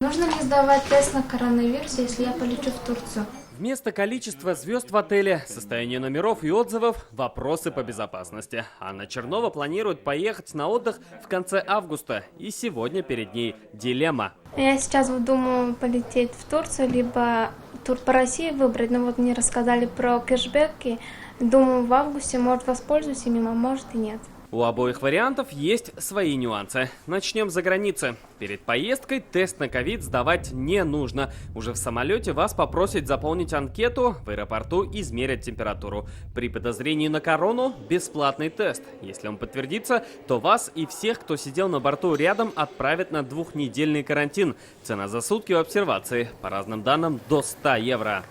Нужно ли сдавать тест на коронавирус, если я полечу в Турцию? Вместо количества звезд в отеле, состояния номеров и отзывов – вопросы по безопасности. Анна Чернова планирует поехать на отдых в конце августа. И сегодня перед ней дилемма. Я сейчас думаю полететь в Турцию, либо тур по России выбрать. Но вот мне рассказали про кэшбэки. Думаю, в августе, может, воспользуюсь ими, а может и нет. У обоих вариантов есть свои нюансы. Начнем за границы. Перед поездкой тест на ковид сдавать не нужно. Уже в самолете вас попросят заполнить анкету, в аэропорту измерят температуру. При подозрении на корону – бесплатный тест. Если он подтвердится, то вас и всех, кто сидел на борту рядом, отправят на 2-недельный карантин. Цена за сутки в обсервации, по разным данным, до 100 евро.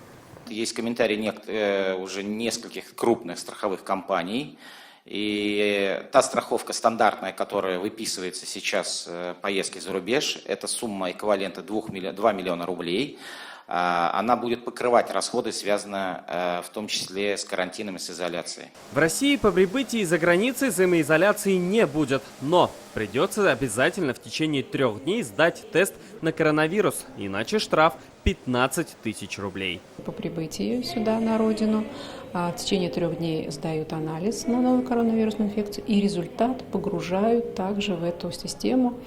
Есть комментарии уже нескольких крупных страховых компаний. И та страховка стандартная, которая выписывается сейчас поездки за рубеж, это сумма эквивалента 2 миллиона рублей. Она будет покрывать расходы, связанные в том числе с карантином и с изоляцией. В России по прибытии из-за границы самоизоляции не будет, но придется обязательно в течение 3 дней сдать тест на коронавирус, иначе штраф 15 тысяч рублей. По прибытии сюда, на родину, в течение 3 дней сдают анализ на новую коронавирусную инфекцию, и результат погружают также в эту систему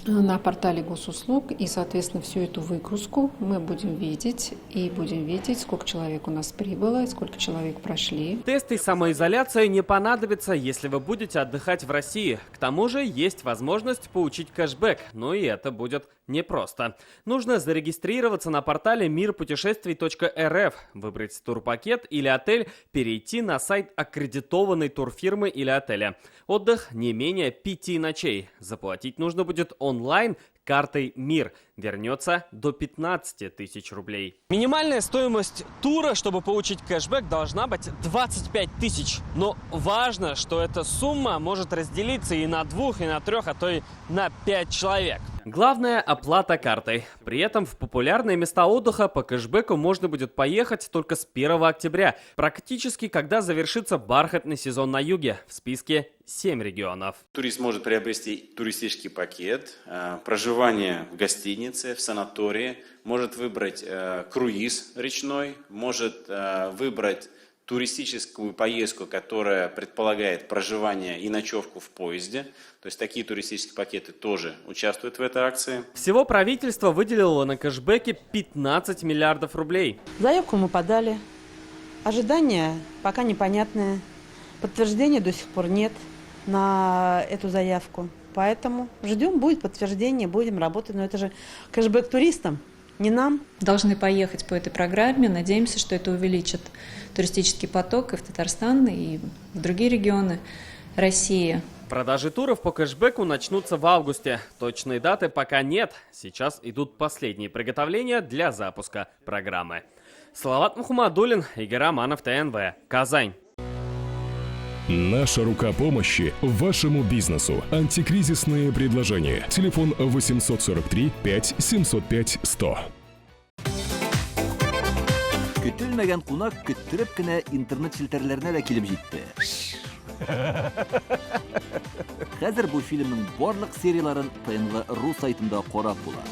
на портале госуслуг, и, соответственно, всю эту выгрузку мы будем видеть, и будем видеть, сколько человек у нас прибыло, сколько человек прошли. Тесты и самоизоляция не понадобятся, если вы будете отдыхать в России. К тому же есть возможность получить кэшбэк, но и это будет непросто. Нужно зарегистрироваться на портале mirpутешествий.рф, выбрать турпакет или отель, перейти на сайт аккредитованной турфирмы или отеля. Отдых не менее 5 ночей. Заплатить нужно будет онлайн картой МИР. Вернется до 15 тысяч рублей. Минимальная стоимость тура, чтобы получить кэшбэк, должна быть 25 тысяч. Но важно, что эта сумма может разделиться и на 2, и на 3, а то и на 5 человек. Главное – оплата картой. При этом в популярные места отдыха по кэшбэку можно будет поехать только с 1 октября, практически когда завершится бархатный сезон на юге. В списке 7 регионов. Турист может приобрести туристический пакет, проживание в гостинице, в санатории, может выбрать круиз речной, может выбрать туристическую поездку, которая предполагает проживание и ночевку в поезде. То есть такие туристические пакеты тоже участвуют в этой акции. Всего правительство выделило на кэшбэке 15 миллиардов рублей. Заявку мы подали. Ожидания пока непонятные. Подтверждения до сих пор нет на эту заявку. Поэтому ждем, будет подтверждение, будем работать. Но это же кэшбэк туристам, не нам. Должны поехать по этой программе. Надеемся, что это увеличит туристический поток и в Татарстан, и в другие регионы России. Продажи туров по кэшбэку начнутся в августе. Точной даты пока нет. Сейчас идут последние приготовления для запуска программы. Салават Мухаммадуллин, Игорь Романов, ТНВ, Казань. Наша рука помощи вашему бизнесу. Антикризисные предложения. Телефон 843 5 705 100. Көтелмәгән кунак көттөреп кенә интернет челтәрләренә дә килеп җитте. Хәзер бу фильмның барлык серияларын ТНВ.ру сайтында карап була.